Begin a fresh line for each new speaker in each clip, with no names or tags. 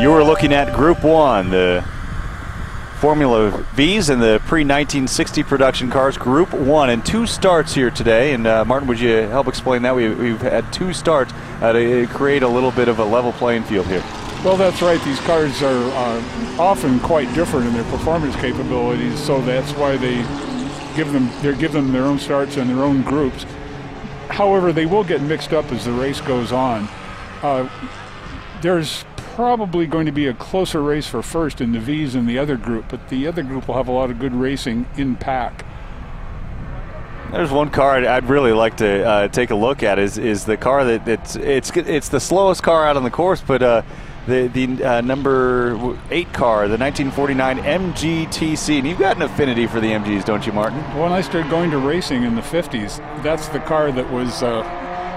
You were looking at Group 1, the Formula Vs and the pre-1960 production cars, Group 1, and 2 starts here today. And Martin, would you help explain that? We've had 2 starts to create a little bit of a level playing field here.
Well, that's right. These cars are often quite different in their performance capabilities, so that's why they give them their own starts and their own groups. However, they will get mixed up as the race goes on. There's probably going to be a closer race for first in the V's in the other group, but the other group will have a lot of good racing in pack.
There's one car I'd really like to take a look at is the car it's the slowest car out on the course, but the number 8 car, the 1949 MGTC. And you've got an affinity for the MGs, don't you, Martin?
When I started going to racing in the 50s, that's the car that was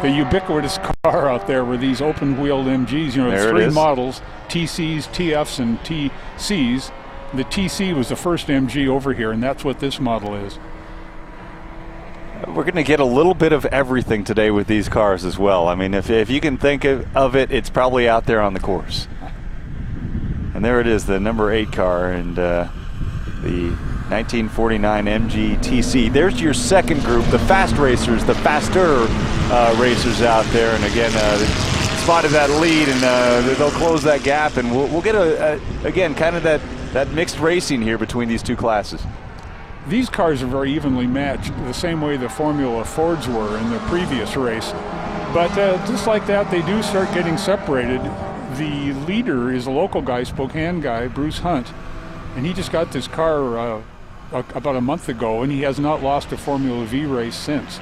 the ubiquitous car out there, were these open-wheeled MGs. You know,
there
3 models, TCs, TFs, and TCs. The TC was the first MG over here, and that's what this model is.
We're going to get a little bit of everything today with these cars as well. I mean, if you can think of it, it's probably out there on the course. And there it is, the number 8 car, and the 1949 MGTC. There's your second group, the fast racers, the faster racers out there. And again, spotted that lead, and they'll close that gap, and we'll get again kind of that mixed racing here between these 2 classes.
These cars are very evenly matched, the same way the Formula Fords were in the previous race. But just like that, they do start getting separated. The leader is a local guy, Spokane guy, Bruce Hunt, and he just got this car about a month ago, and he has not lost a Formula V race since.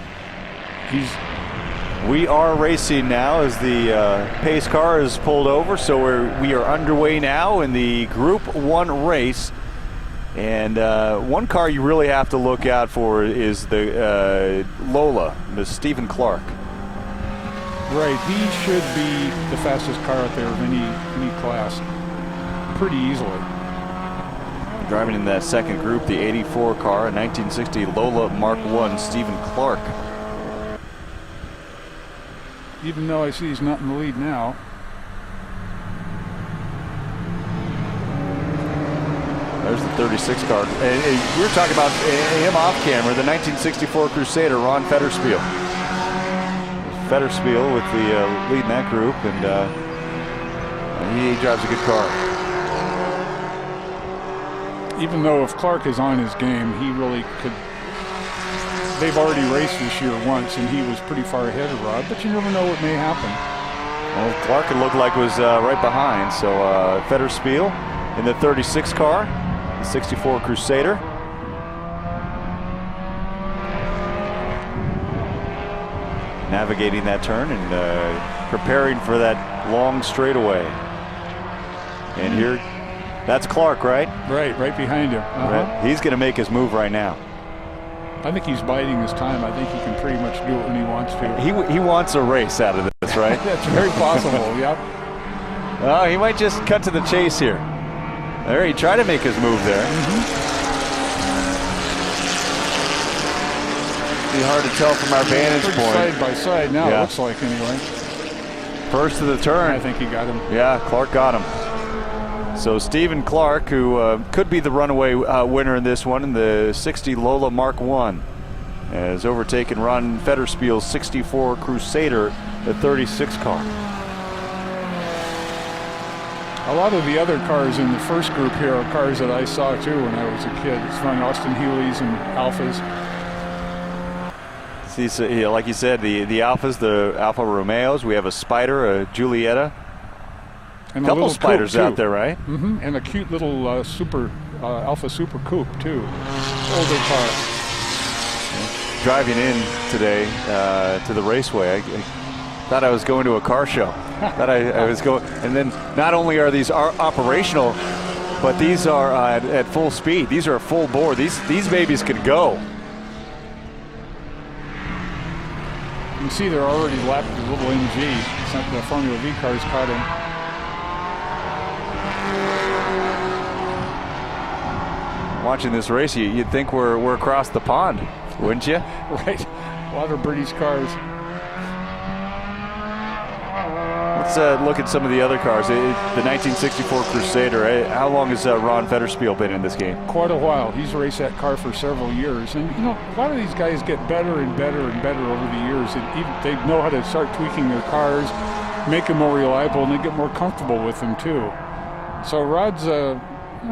We are racing now as the pace car is pulled over, so we are underway now in the Group 1 race. And one car you really have to look out for is the Lola, the Stephen Clark.
Right, he should be the fastest car out there of any class, pretty easily.
Driving in that second group, the 84 car, a 1960 Lola Mark I, Stephen Clark.
Even though I see he's not in the lead now.
There's the 36 car. We were talking about him off camera, the 1964 Crusader, Ron Fetterspiel. Fetterspiel with the lead in that group, and he drives a good car.
Even though if Clark is on his game, he really could. They've already raced this year once, and he was pretty far ahead of Rod, but you never know what may happen.
Well, Clark, it looked like was right behind, so Fetterspiel in the 36 car. The 64 Crusader. Navigating that turn and preparing for that long straightaway. And here, that's Clark, right?
Right behind him.
Right. He's going to make his move right now.
I think he's biding his time. I think he can pretty much do it when he wants to.
He wants a race out of this, right?
That's very possible, yep.
He might just cut to the chase here. There, he tried to make his move there. Be hard to tell from our vantage point.
Side by side now,
yeah.
It looks like, anyway.
First of the turn.
I think he got him.
Yeah, Clark got him. So Stephen Clark, who could be the runaway winner in this one, in the 60 Lola Mark I, has overtaken Ron Fetterspiel's 64 Crusader, the 36 car.
A lot of the other cars in the first group here are cars that I saw too when I was a kid. It's fun, Austin Healey's and Alphas.
See, like you said, the Alphas, the Alfa Romeos. We have a Spider, a Giulietta.
And
a couple Spiders out there, right?
And a cute little Alpha Super Coupe too. Older car.
Driving in today to the raceway, I thought I was going to a car show. Thought I was going, and then not only are these operational, but these are at full speed. These are full bore. These babies could go.
You can see they're already lapped the little MG. It's not the Formula V cars caught him.
Watching this race, you'd think we're across the pond, wouldn't you?
Right. A lot of British cars.
Look let's look at some of the other cars. The 1964 Crusader. How long has Ron Federspiel been in this game?
Quite a while. He's raced that car for several years. And, you know, a lot of these guys get better and better and better over the years. They know how to start tweaking their cars, make them more reliable, and they get more comfortable with them, too. So Rod's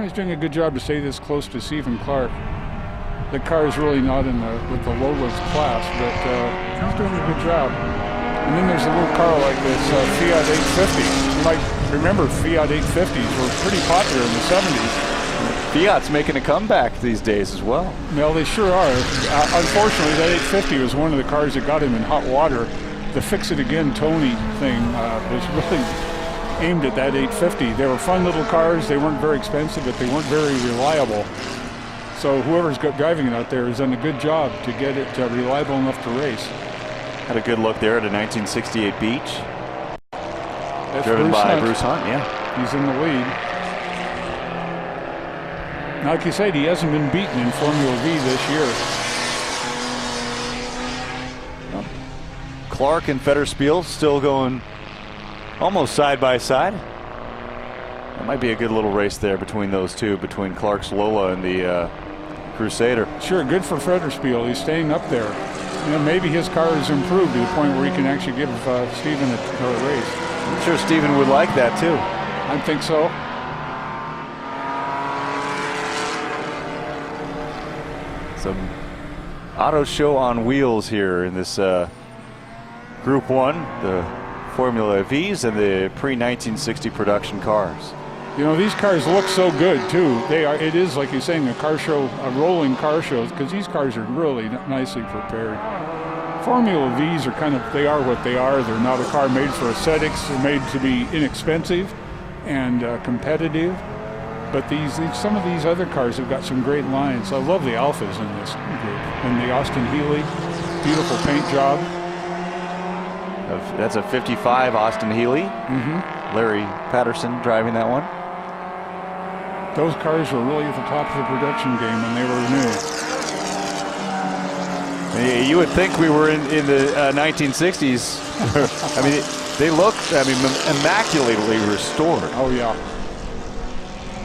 he's doing a good job to stay this close to Stephen Clark. The car is really not with the lowest class, but he's doing a good job. And then there's a little car like this Fiat 850. You might remember Fiat 850s were pretty popular in the 70s.
Fiat's making a comeback these days as well.
Well, they sure are. Unfortunately, that 850 was one of the cars that got him in hot water. The Fix It Again Tony thing was really aimed at that 850. They were fun little cars. They weren't very expensive, but they weren't very reliable. So whoever's driving it out there has done a good job to get it reliable enough to race.
Had a good look there at a 1968 Beach.
That's
driven by Bruce Hunt, yeah.
He's in the lead. Like you said, he hasn't been beaten in Formula V this year.
Well, Clark and Federspiel still going almost side by side. That might be a good little race there between those two, between Clark's Lola and the Crusader.
Sure, good for Federspiel. He's staying up there. You know, maybe his car has improved to the point where he can actually give Stephen a race.
I'm sure Stephen would like that too.
I think so.
Some auto show on wheels here in this Group 1, the Formula Vs and the pre-1960 production cars.
You know, these cars look so good too. It is, like you're saying, a car show, a rolling car show, because these cars are really nicely prepared. Formula Vs they are what they are. They're not a car made for aesthetics. They're made to be inexpensive and competitive. But some of these other cars have got some great lines. I love the Alphas in this group. And the Austin Healey, beautiful paint job.
That's a 55 Austin Healey.
Mm-hmm.
Larry Patterson driving that one.
Those cars were really at the top of the production game when they were new.
You would think we were in the 1960s. I mean, they look, immaculately restored.
Oh, yeah.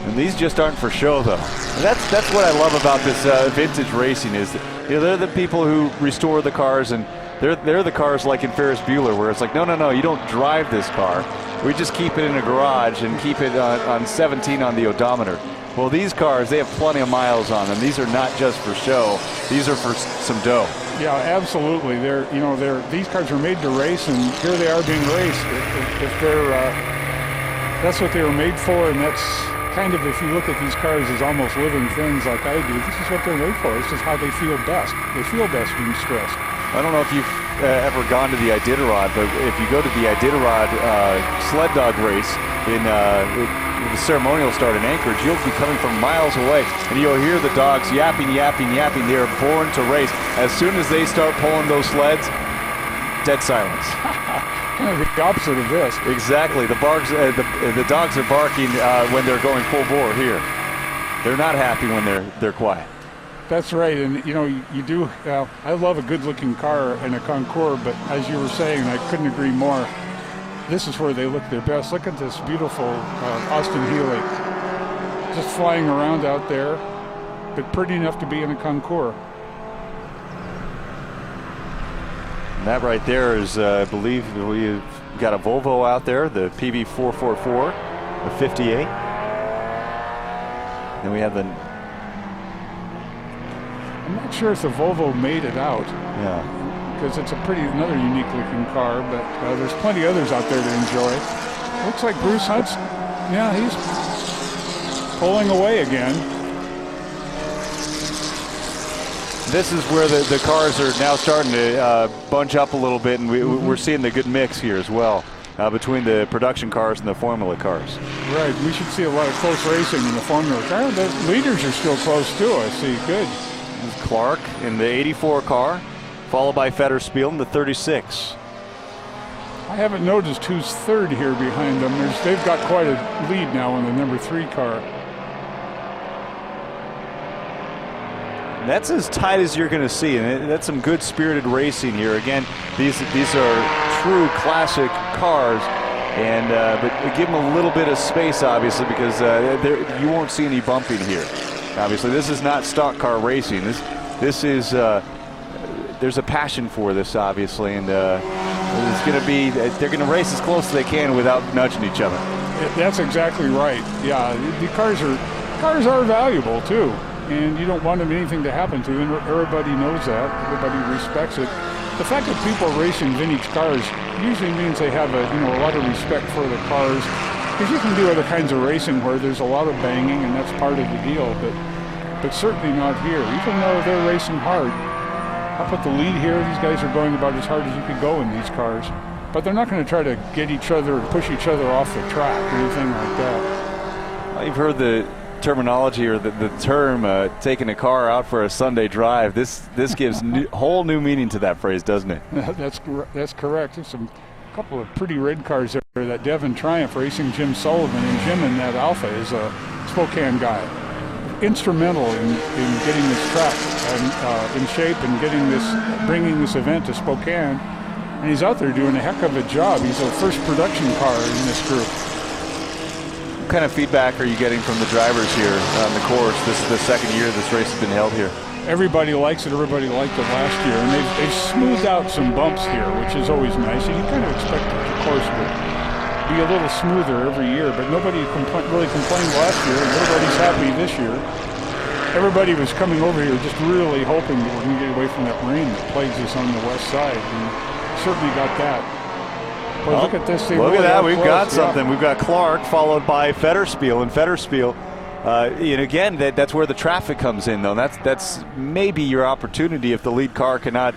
And these just aren't for show, though. And that's what I love about this vintage racing is that, you know, they're the people who restore the cars, and they're the cars like in Ferris Bueller, where it's like, no, you don't drive this car. We just keep it in a garage and keep it on 17 on the odometer. Well, these cars, they have plenty of miles on them. These are not just for show. These are for some dough.
Yeah, absolutely. These cars are made to race, and here they are being raced. That's what they were made for, and that's kind of, if you look at these cars as almost living things like I do, this is what they're made for. This is how they feel best. They feel best being stressed.
I don't know if you've ever gone to the Iditarod, but if you go to the Iditarod sled dog race in the ceremonial start in Anchorage, you'll be coming from miles away, and you'll hear the dogs yapping. They are born to race. As soon as they start pulling those sleds, dead silence.
Kind of the opposite of this.
Exactly. The dogs are barking when they're going full bore here. They're not happy when they're quiet.
That's right, and you know, you do. I love a good-looking car and a Concours, but as you were saying, I couldn't agree more. This is where they look their best. Look at this beautiful Austin Healey, just flying around out there, but pretty enough to be in a Concours.
And that right there is, I believe, we've got a Volvo out there, the PV444, the 58. Then we have the.
I'm not sure if the Volvo made it out.
Yeah.
Because it's another unique looking car, but there's plenty others out there to enjoy. Looks like Bruce Hunt's, he's pulling away again.
This is where the cars are now starting to bunch up a little bit, and we're seeing the good mix here as well between the production cars and the Formula cars.
Right, we should see a lot of close racing in the Formula car. The leaders are still close too, I see. Good.
This is Clark in the 84 car, followed by Federspiel in the 36.
I haven't noticed who's third here behind them. They've got quite a lead now in the number 3 car.
That's as tight as you're going to see, and that's some good spirited racing here. Again, these are true classic cars and but give them a little bit of space, obviously, because you won't see any bumping here. Obviously, this is not stock car racing. This is there's a passion for this, obviously, and it's going to be they're going to race as close as they can without nudging each other.
That's exactly right. Yeah, the cars are valuable too, and you don't want anything to happen to them. Everybody knows that. Everybody respects it. The fact that people are racing vintage cars usually means they have a lot of respect for the cars, because you can do other kinds of racing where there's a lot of banging, and that's part of the deal. But certainly not here. Even though they're racing hard, up at the lead here, these guys are going about as hard as you could go in these cars. But they're not going to try to get each other and push each other off the track or anything like that.
Well, you've heard the terminology or the term taking a car out for a Sunday drive. This gives whole new meaning to that phrase, doesn't it?
That's correct. There's a couple of pretty red cars there. That Devon Triumph racing Jim Sullivan, and Jim in that Alpha is a Spokane guy. Instrumental in getting this track in shape and bringing this event to Spokane. And he's out there doing a heck of a job. He's the first production car in this group.
What kind of feedback are you getting from the drivers here on the course? This is the second year this race has been held here.
Everybody likes it. Everybody liked it last year. And they've smoothed out some bumps here, which is always nice. And you kind of expect that the course would be a little smoother every year. But nobody really complained last year, and everybody's happy this year. Everybody was coming over here just really hoping that we're going to get away from that rain that plagues us on the west side. And certainly got that. Well, look at this.
Look at that. We've got something. We've got Clark followed by Federspiel. And Federspiel, again, that's where the traffic comes in, though. That's maybe your opportunity if the lead car cannot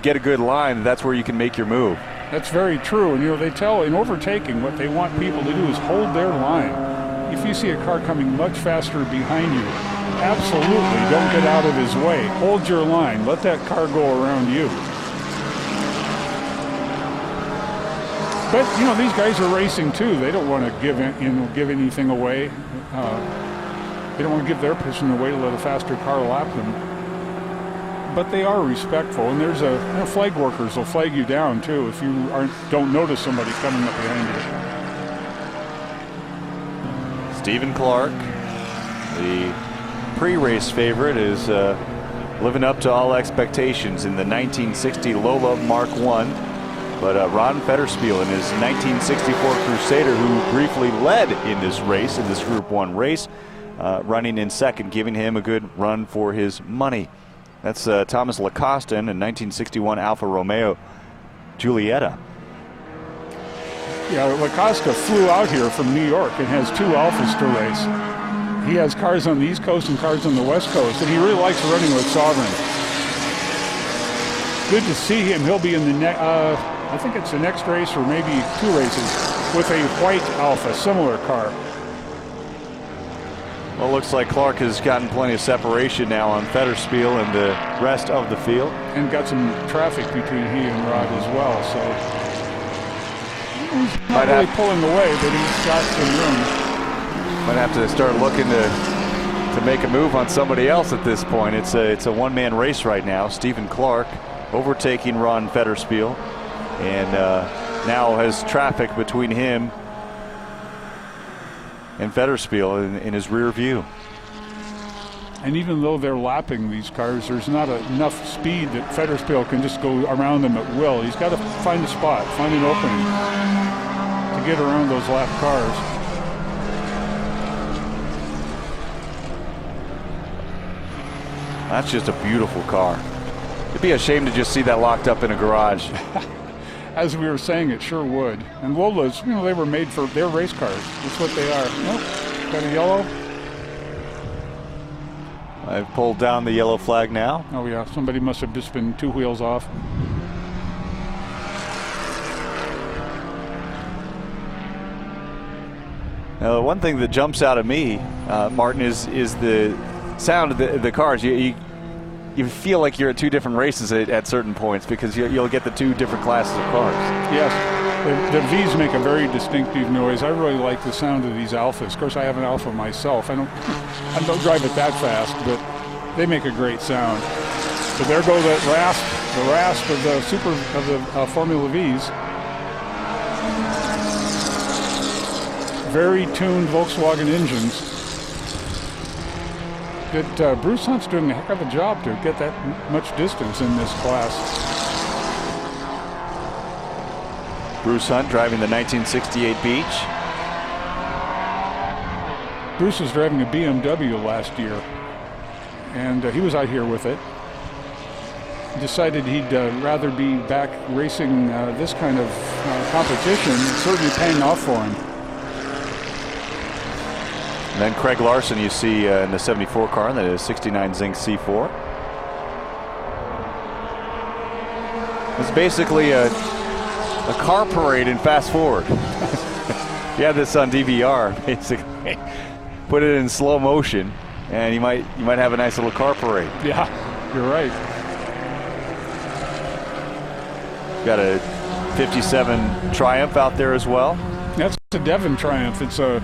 get a good line. That's where you can make your move.
That's very true. And, they tell in overtaking what they want people to do is hold their line. If you see a car coming much faster behind you, absolutely don't get out of his way. Hold your line. Let that car go around you. But, these guys are racing, too. They don't want to give anything away. They don't want to give their position away to let a faster car lap them. But they are respectful. And there's flag workers will flag you down, too, if you don't notice somebody coming up behind you.
Stephen Clark, the pre-race favorite, is living up to all expectations in the 1960 Lola Mark I. But Ron Federspiel in his 1964 Crusader, who briefly led in this race, in this Group 1 race, running in second, giving him a good run for his money. That's Thomas Lacoste in a 1961 Alfa Romeo Giulietta.
Yeah, Lacoste flew out here from New York and has two Alfas to race. He has cars on the East Coast and cars on the West Coast, and he really likes running with SOVREN. Good to see him. He'll be in the I think it's the next race or maybe two races with a white Alfa, similar car.
Well, looks like Clark has gotten plenty of separation now on Federspiel and the rest of the field.
And got some traffic between he and Rod as well, so he's not really pulling away, but he's got some room.
Might have to start looking to make a move on somebody else at this point. It's a one-man race right now. Stephen Clark overtaking Ron Federspiel, and now has traffic between him and Federspiel in his rear view.
And even though they're lapping these cars, there's not enough speed that Federspiel can just go around them at will. He's got to find a spot, find an opening to get around those lap cars.
That's just a beautiful car. It'd be a shame to just see that locked up in a garage.
As we were saying, it sure would. And Lolas, they were made for their race cars. That's what they are. Nope. Got a yellow.
I've pulled down the yellow flag now.
Oh yeah, somebody must have just been two wheels off.
Now, the one thing that jumps out at me, Martin, is the sound of the cars. You feel like you're at two different races at certain points because you'll get the two different classes of cars.
Yes, the V's make a very distinctive noise. I really like the sound of these Alfas. Of course, I have an Alfa myself. I don't drive it that fast, but they make a great sound. But there go the rasp of the Formula V's. very tuned Volkswagen engines. That Bruce Hunt's doing a heck of a job to get that much distance in this class.
Bruce Hunt driving the 1968 Beach.
Bruce was driving a BMW last year, and he was out here with it. Decided he'd rather be back racing this kind of competition. It's certainly paying off for him.
And then Craig Larson you see in the 74 car, and that is 69 Zinc C4. It's basically a car parade in fast forward. You have this on DVR, basically. Put it in slow motion, and you might have a nice little car parade.
Yeah, you're right.
Got a 57 Triumph out there as well.
That's a Devon Triumph. It's a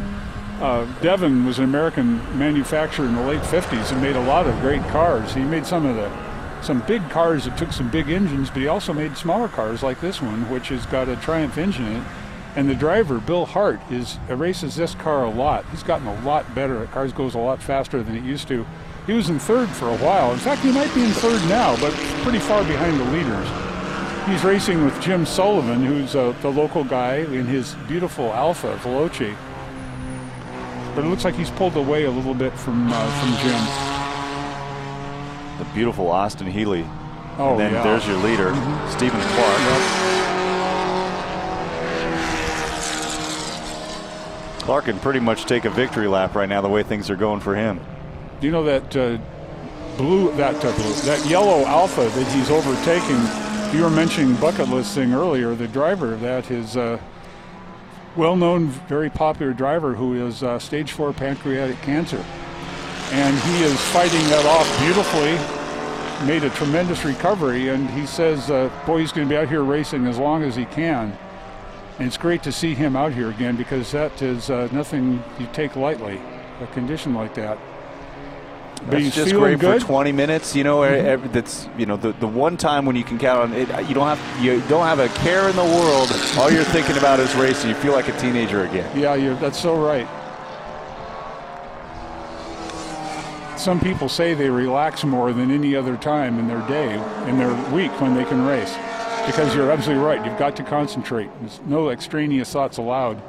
Devon was an American manufacturer in the late 50s and made a lot of great cars. He made some big cars that took some big engines, but he also made smaller cars like this one, which has got a Triumph engine in it. And the driver, Bill Hart, races this car a lot. He's gotten a lot better. The car goes a lot faster than it used to. He was in third for a while. In fact, he might be in third now, but pretty far behind the leaders. He's racing with Jim Sullivan, who's the local guy in his beautiful Alfa Veloce. But it looks like he's pulled away a little bit from Jim.
The beautiful Austin Healey.
Oh,
and then
yeah.
There's your leader, Stephen Clark.
Yep.
Clark can pretty much take a victory lap right now, the way things are going for him.
Do you know that that yellow Alfa that he's overtaking? You were mentioning bucket list thing earlier. The driver of that is a well-known, very popular driver who is stage 4 pancreatic cancer. And he is fighting that off beautifully, made a tremendous recovery, and he says, boy, he's going to be out here racing as long as he can. And it's great to see him out here again, because that is nothing you take lightly, a condition like that. But
That's
he's
just
feeling
great
good.
for 20 minutes. You know, that's the one time when you can count on it. You don't have a care in the world. All you're thinking about is racing. You feel like a teenager again.
Yeah, that's so right. Some people say they relax more than any other time in their day, in their week, when they can race. Because you're absolutely right. You've got to concentrate. There's no extraneous thoughts allowed.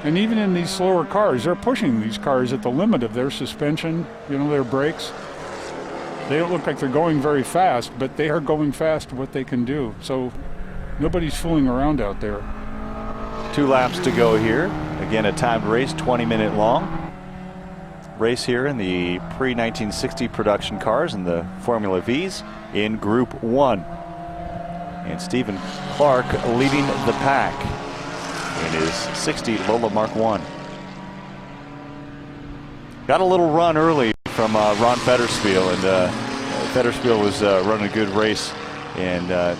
And even in these slower cars, they're pushing these cars at the limit of their suspension, their brakes. They don't look like they're going very fast, but they are going fast what they can do. So nobody's fooling around out there.
2 laps to go here. Again, a timed race, 20-minute long. Race here in the pre-1960 production cars in the Formula Vs in Group 1. And Stephen Clark leading the pack in his 60 Lola Mark 1. Got a little run early from Ron Federspiel, and Federspiel was running a good race, and that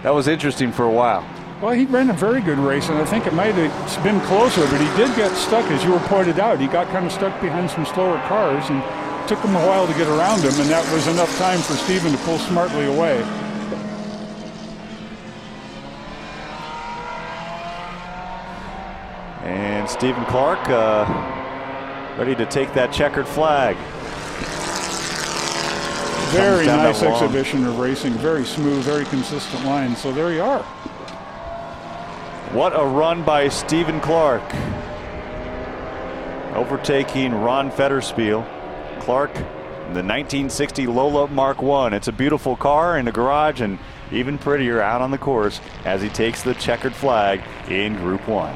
was interesting for a while.
Well, he ran a very good race, and I think it might have been closer, but he did get stuck, as you were pointed out. He got kind of stuck behind some slower cars, and it took him a while to get around him, and that was enough time for Stephen to pull smartly away.
And Stephen Clark ready to take that checkered flag.
Very nice exhibition of racing, very smooth, very consistent line. So there you are.
What a run by Stephen Clark. Overtaking Ron Federspiel. Clark in the 1960 Lola Mark 1. It's a beautiful car in the garage, and even prettier out on the course as he takes the checkered flag in Group 1.